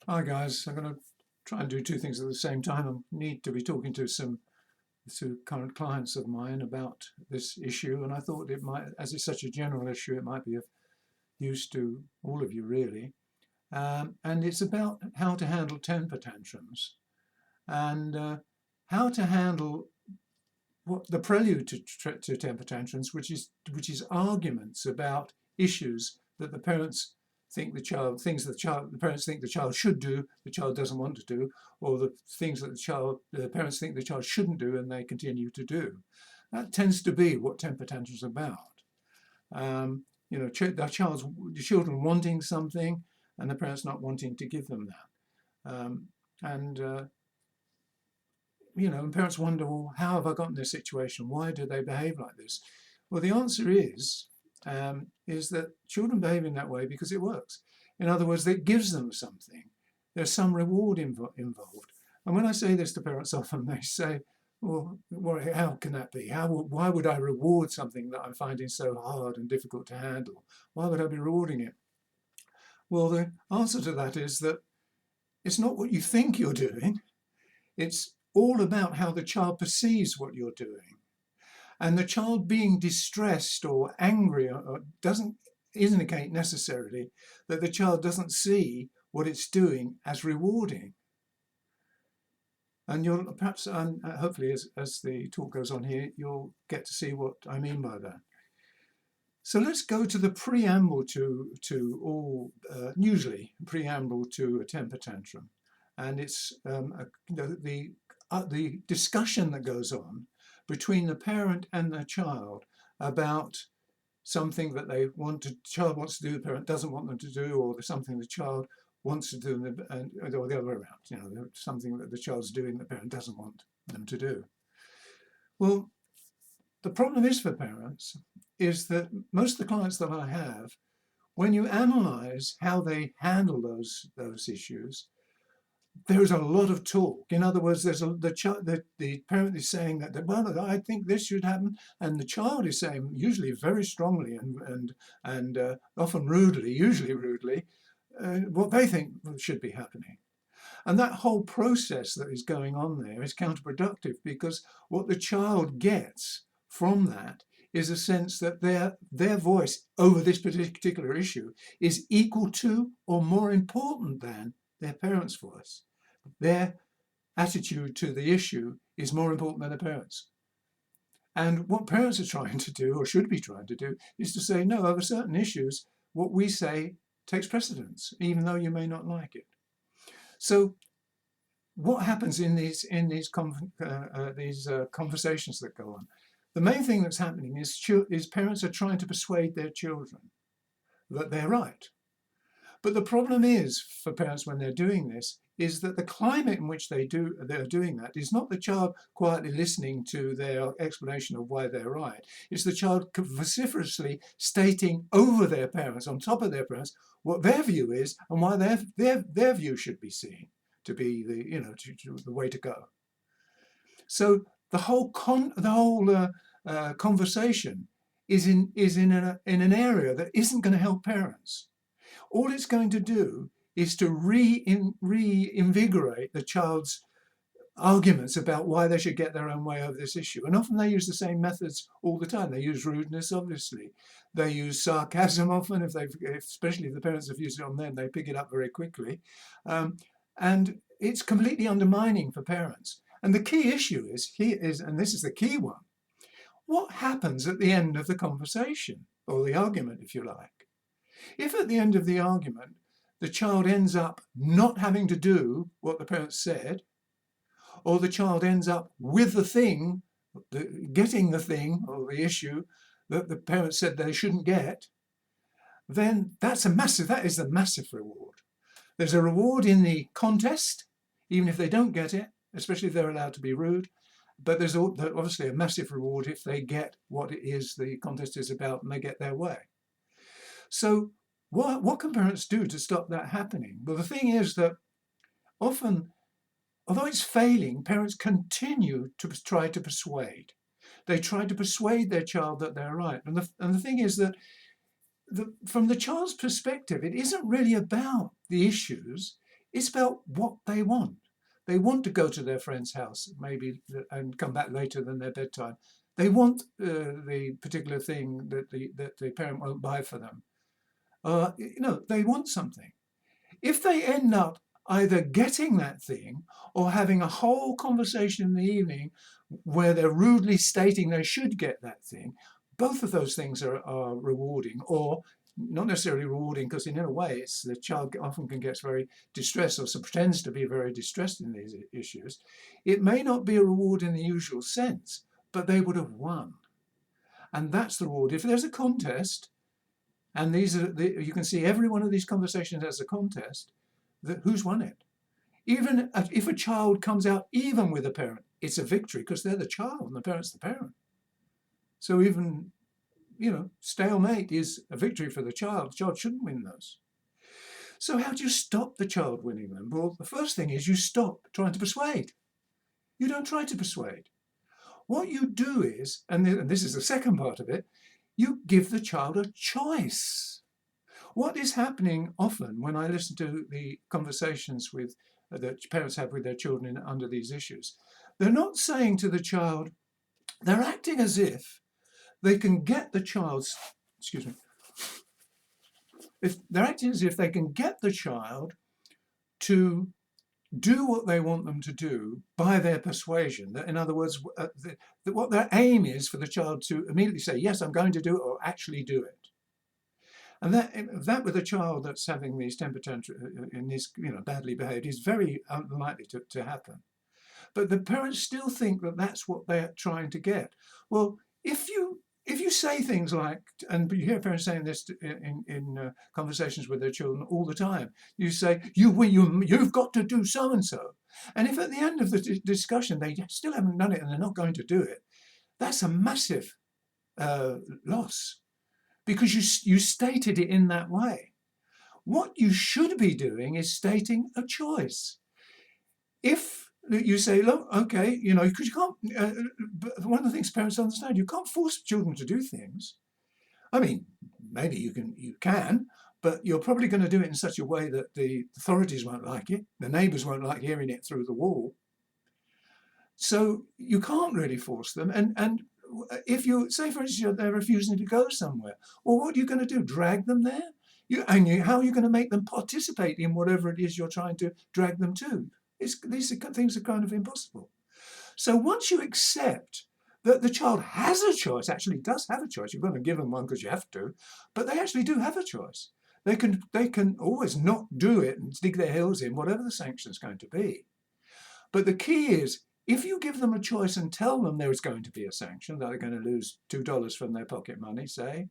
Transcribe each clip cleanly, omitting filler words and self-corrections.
Hi guys, I'm going to try and do two things at the same time. I need to be talking to some current clients of mine about this issue, and I thought it might, as it's such a general issue, it might be of use to all of you really. And it's about how to handle temper tantrums and how to handle what the prelude to temper tantrums, which is arguments about issues that the parents think the child things that the parents think the child should do, the child doesn't want to do, or the things that the parents think the child shouldn't do and they continue to do. That tends to be what temper tantrums are about. The children wanting something and the parents not wanting to give them that. And and parents wonder, well, how have I gotten this situation? Why do they behave like this? Well, the answer is that children behave in that way because it works. In other words, it gives them something. There's some reward involved. And when I say this to parents, often they say, well, how can that be? Why would I reward something that I'm finding so hard and difficult to handle? Why would I be rewarding it? Well, the answer to that is that it's not what you think you're doing. It's all about how the child perceives what you're doing. And the child being distressed or angry doesn't indicate necessarily that the child doesn't see what it's doing as rewarding. And you'll perhaps, hopefully, as the talk goes on here, you'll get to see what I mean by that. So let's go to the preamble to all, usually preamble to a temper tantrum, and it's the discussion that goes on between the parent and the child about something that the child wants to do, the parent doesn't want them to do, or something the child wants to do, or the other way around. Something that the child's doing the parent doesn't want them to do. Well, the problem is for parents is that most of the clients that I have, when you analyse how they handle those issues, there is a lot of talk. In other words, the parent is saying that, well, I think this should happen, and the child is saying, usually very strongly and often rudely, usually rudely, what they think should be happening. And that whole process that is going on there is counterproductive, because what the child gets from that is a sense that their voice over this particular issue is equal to or more important than their parents' voice. Their attitude to the issue is more important than the parents. And what parents are trying to do, or should be trying to do, is to say, no, over certain issues, what we say takes precedence, even though you may not like it. So what happens in these conversations that go on? The main thing that's happening is parents are trying to persuade their children that they're right. But the problem is for parents when they're doing this is that the climate in which they're doing that is not the child quietly listening to their explanation of why they're right. It's the child vociferously stating over their parents, on top of their parents, what their view is and why their view should be seen to be the way to go. So the whole conversation is in an area that isn't going to help parents. All it's going to do is to reinvigorate the child's arguments about why they should get their own way over this issue. And often they use the same methods all the time. They use rudeness, obviously. They use sarcasm often, especially if the parents have used it on them, they pick it up very quickly. And it's completely undermining for parents. And the key issue is, and this is the key one, what happens at the end of the conversation, or the argument, if you like? If at the end of the argument, the child ends up not having to do what the parents said, or the child ends up with the thing, getting the thing or the issue that the parents said they shouldn't get, then that is a massive reward. There's a reward in the contest, even if they don't get it, especially if they're allowed to be rude. But there's obviously a massive reward if they get what it is the contest is about and they get their way. So what can parents do to stop that happening? Well, the thing is that often, although it's failing, parents continue to try to persuade. They try to persuade their child that they're right. And the thing is that from the child's perspective, it isn't really about the issues. It's about what they want. They want to go to their friend's house, maybe, and come back later than their bedtime. They want the particular thing that the parent won't buy for them. They want something. If they end up either getting that thing or having a whole conversation in the evening where they're rudely stating they should get that thing, both of those things are rewarding, or not necessarily rewarding, because in a way it's the child often can get very distressed, or pretends to be very distressed in these issues. It may not be a reward in the usual sense, but they would have won. And that's the reward. If there's a contest, and you can see every one of these conversations as a contest, who's won it? Even if a child comes out even with a parent, it's a victory, because they're the child and the parent's the parent. So even, stalemate is a victory for the child. The child shouldn't win those. So how do you stop the child winning them? Well, the first thing is you stop trying to persuade. You don't try to persuade. What you do is, and this is the second part of it, you give the child a choice. What is happening often when I listen to the conversations that parents have with their children under these issues, they're not saying to the child, they're acting as if they can get the child's, if they're acting as if they can get the child to do what they want them to do by their persuasion. That, in other words, what their aim is for the child to immediately say, yes, I'm going to do it, or actually do it. And that with a child that's having these temper tantrums and is badly behaved is very unlikely to happen. But the parents still think that that's what they're trying to get. Well, if you say things like, and you hear parents saying this in conversations with their children all the time, you say, you've got to do so and so. And if at the end of the discussion they still haven't done it and they're not going to do it, that's a massive loss, because you stated it in that way. What you should be doing is stating a choice. If you say, look, okay, because you can't, one of the things parents understand, you can't force children to do things. I mean, maybe you can, but you're probably going to do it in such a way that the authorities won't like it, the neighbours won't like hearing it through the wall. So you can't really force them. And if you say, for instance, they're refusing to go somewhere, well, what are you going to do? Drag them there? How are you going to make them participate in whatever it is you're trying to drag them to? These things are kind of impossible. So once you accept that the child has a choice, actually does have a choice, you've got to give them one because you have to, but they actually do have a choice. They can always not do it and dig their heels in, whatever the sanction is going to be. But the key is, if you give them a choice and tell them there is going to be a sanction, that they're going to lose $2 from their pocket money, say,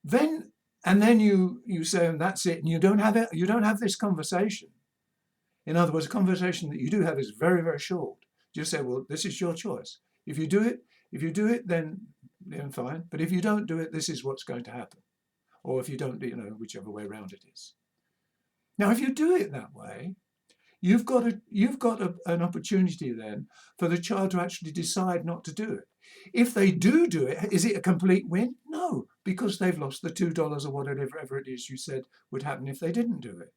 then you say, and that's it, and you don't have this conversation. In other words, a conversation that you do have is very, very short. You say, well, this is your choice. If you do it, then fine. But if you don't do it, this is what's going to happen. Or if you don't, whichever way around it is. Now, if you do it that way, you've got an opportunity then for the child to actually decide not to do it. If they do it, is it a complete win? No, because they've lost the $2 or whatever it is you said would happen if they didn't do it.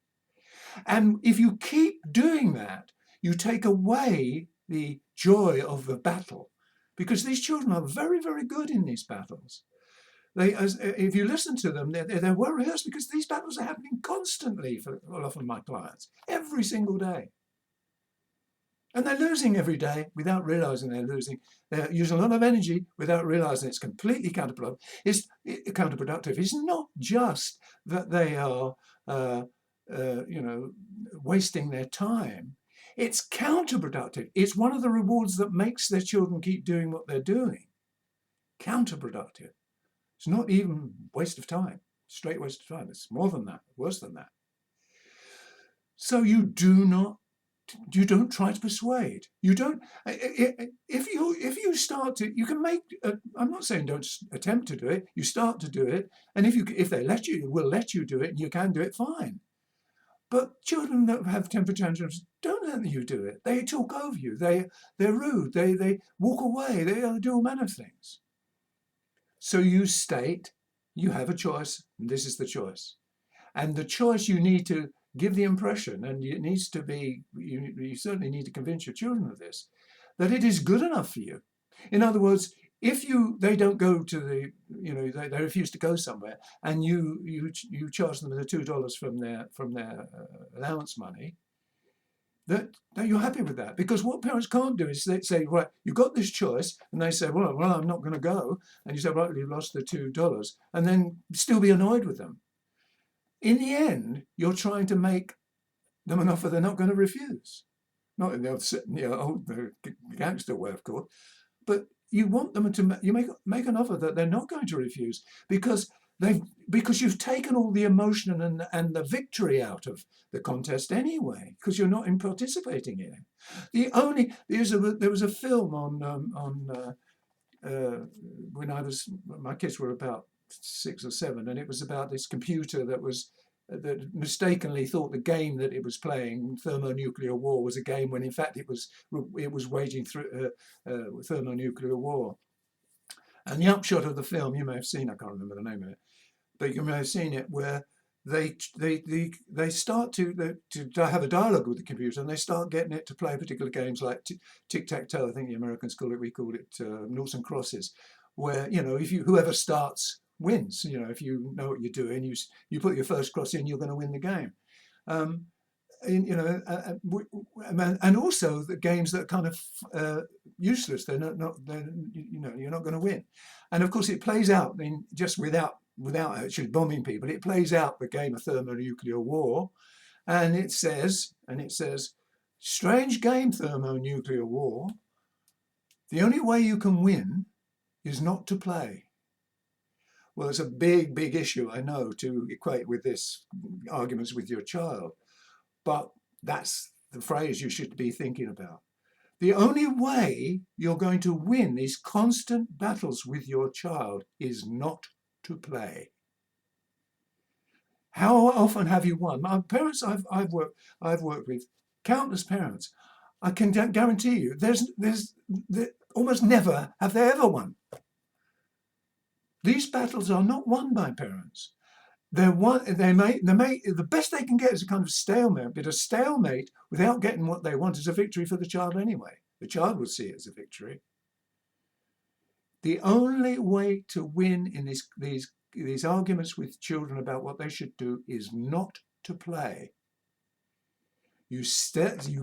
And if you keep doing that, you take away the joy of the battle, because these children are very, very good in these battles. If you listen to them, they're well rehearsed, because these battles are happening constantly for a lot of my clients, every single day. And they're losing every day without realizing they're losing. They're using a lot of energy without realizing it's completely counterproductive. It's not just that they are wasting their time. It's counterproductive. It's one of the rewards that makes their children keep doing what they're doing. Counterproductive. It's not even waste of time, straight waste of time. It's more than that, worse than that. So you don't try to persuade. You don't. If you start to, you can make. I'm not saying don't attempt to do it. You start to do it, and if they will let you do it, and you can do it, fine. But children that have temper tantrums don't let you do it. They talk over you. They're rude. They walk away. They do all manner of things. So you state you have a choice, and this is the choice. And the choice you need to give the impression, and it needs to be, you certainly need to convince your children of this, that it is good enough for you. In other words, if they don't go to the, they refuse to go somewhere, and you charge them the $2 from their allowance money, that you're happy with that. Because what parents can't do is they say, right, you've got this choice, and they say, well, I'm not going to go, and you say, right, you've lost the $2, and then still be annoyed with them. In the end, you're trying to make them an offer they're not going to refuse. Not in the gangster way, of course, but you want them to make an offer that they're not going to refuse, because you've taken all the emotion and the victory out of the contest anyway, because you're not participating in it. There was a film on when my kids were about 6 or 7, and it was about this computer that mistakenly thought the game that it was playing, thermonuclear war, was a game, when in fact it was waging through thermonuclear war. And the upshot of the film, you may have seen, I can't remember the name of it, but you may have seen it, where they start to have a dialogue with the computer, and they start getting it to play particular games like tic-tac-toe. I think the Americans call it, we call it noughts and crosses, where whoever starts wins. If you know what you're doing, you put your first cross in, you're going to win the game. And also the games that are kind of useless. They're not. You're not going to win. And of course, it plays out just without actually bombing people. It plays out the game of thermonuclear war, and it says, strange game, thermonuclear war. The only way you can win is not to play. Well, it's a big, big issue, I know, to equate with this arguments with your child, but that's the phrase you should be thinking about. The only way you're going to win these constant battles with your child is not to play. How often have you won? My parents, I've worked with countless parents. I can guarantee you, there's almost never have they ever won. These battles are not won by parents. The best they can get is a kind of stalemate, but a stalemate without getting what they want is a victory for the child anyway. The child will see it as a victory. The only way to win in these arguments with children about what they should do is not to play. You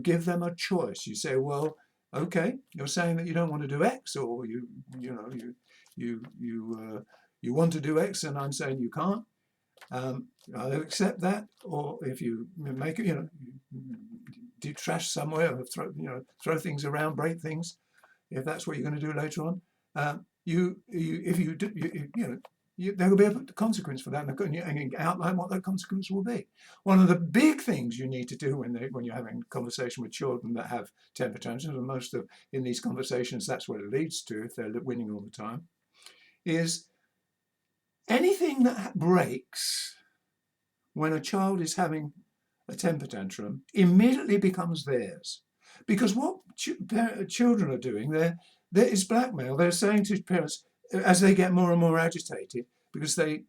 give them a choice. You say, well, okay, you're saying that you don't want to do X, or you want to do X, and I'm saying you can't. I'll accept that. Or if you make it, do trash somewhere, or throw things around, break things, if that's what you're going to do later on, there will be a consequence for that, and you can outline what that consequence will be. One of the big things you need to do when you're having a conversation with children that have temper tantrums, and in these conversations that's what it leads to if they're winning all the time, is anything that breaks when a child is having a temper tantrum immediately becomes theirs. Because what children are doing there is blackmail. They're saying to parents, as they get more and more agitated, because they're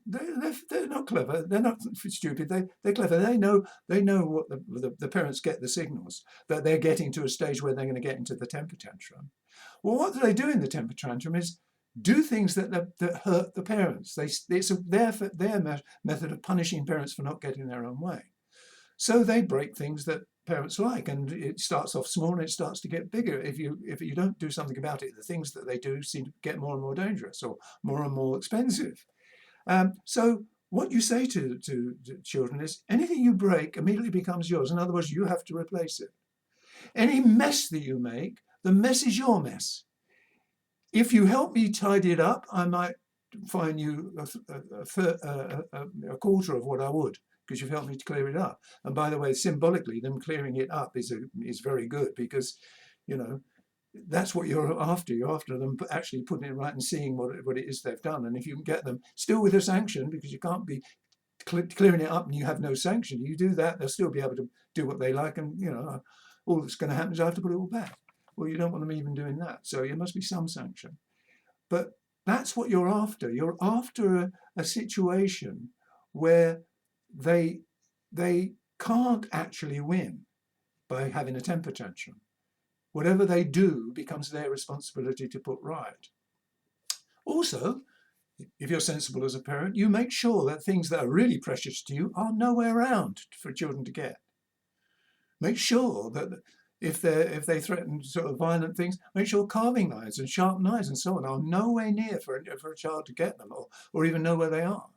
not clever, they're not stupid, they're clever. They know what the parents get the signals that they're getting to a stage where they're going to get into the temper tantrum. Well, what do they do in the temper tantrum is do things that hurt the parents. It's their method of punishing parents for not getting their own way. So they break things that parents like, and it starts off small and it starts to get bigger. If you don't do something about it, the things that they do seem to get more and more dangerous or more and more expensive. So what you say to children is, anything you break immediately becomes yours. In other words, you have to replace it. Any mess that you make, the mess is your mess. If you help me tidy it up, I might fine you a quarter of what I would, because you've helped me to clear it up. And by the way, symbolically, them clearing it up is very good, because that's what you're after. You're after them actually putting it right and seeing what it is they've done. And if you can get them still with a sanction, because you can't be clearing it up and you have no sanction, you do that, they'll still be able to do what they like, and all that's going to happen is I have to put it all back. Well, you don't want them even doing that, so there must be some sanction. But that's what you're after. You're after a situation where they can't actually win by having a temper tantrum. Whatever they do becomes their responsibility to put right. Also, if you're sensible as a parent, you make sure that things that are really precious to you are nowhere around for children to get. Make sure that if they threaten sort of violent things, make sure carving knives and sharp knives and so on are nowhere near for a child to get them, or even know where they are.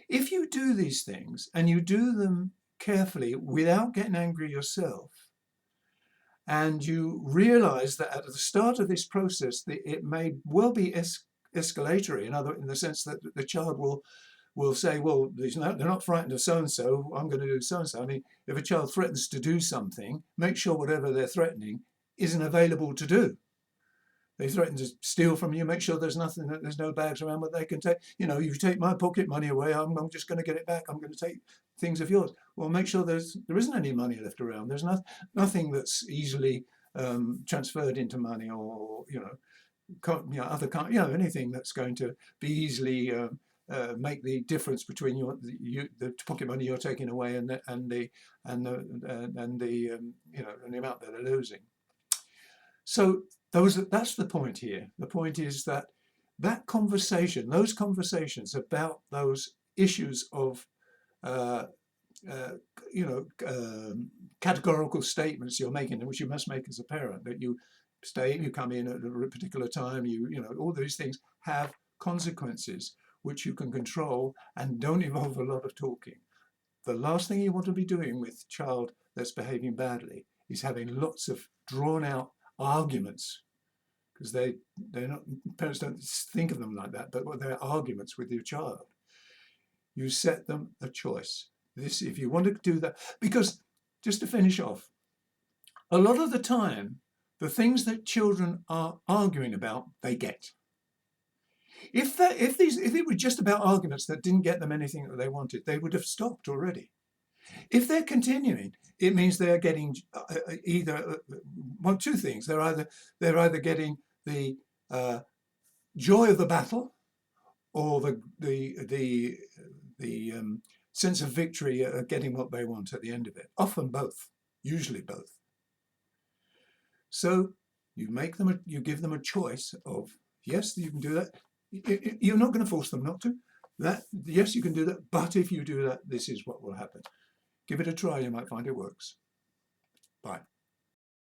If you do these things and you do them carefully without getting angry yourself, and you realize that at the start of this process, it may well be escalatory, in the sense that the child will say, well, they're not frightened of so-and-so, I'm going to do so-and-so. I mean, if a child threatens to do something, make sure whatever they're threatening isn't available to do. They threaten to steal from you, make sure there's no bags around what they can take. You know, you take my pocket money away, I'm just going to get it back. I'm going to take things of yours. Well, make sure there isn't any money left around. There's nothing that's easily transferred into money, or anything that's going to be easily make the difference between the pocket money you're taking away and the amount that they're losing. So that's the point here. The point is that those conversations about those issues of categorical statements you're making, which you must make as a parent, that you come in at a particular time, all these things have consequences which you can control and don't involve a lot of talking. The last thing you want to be doing with a child that's behaving badly is having lots of drawn out arguments, because parents don't think of them like that, but they're arguments with your child. You set them a choice. If you want to do that, because just to finish off, a lot of the time, the things that children are arguing about, they get. If it were just about arguments that didn't get them anything that they wanted, they would have stopped already. If they're continuing, it means they're getting either two things. They're either getting the joy of the battle, or the sense of victory at getting what they want at the end of it. Often both, usually both. So you give them a choice of, yes, you can do that. You're not going to force them not to. Yes, you can do that, but if you do that, this is what will happen. Give it a try, you might find it works. Bye.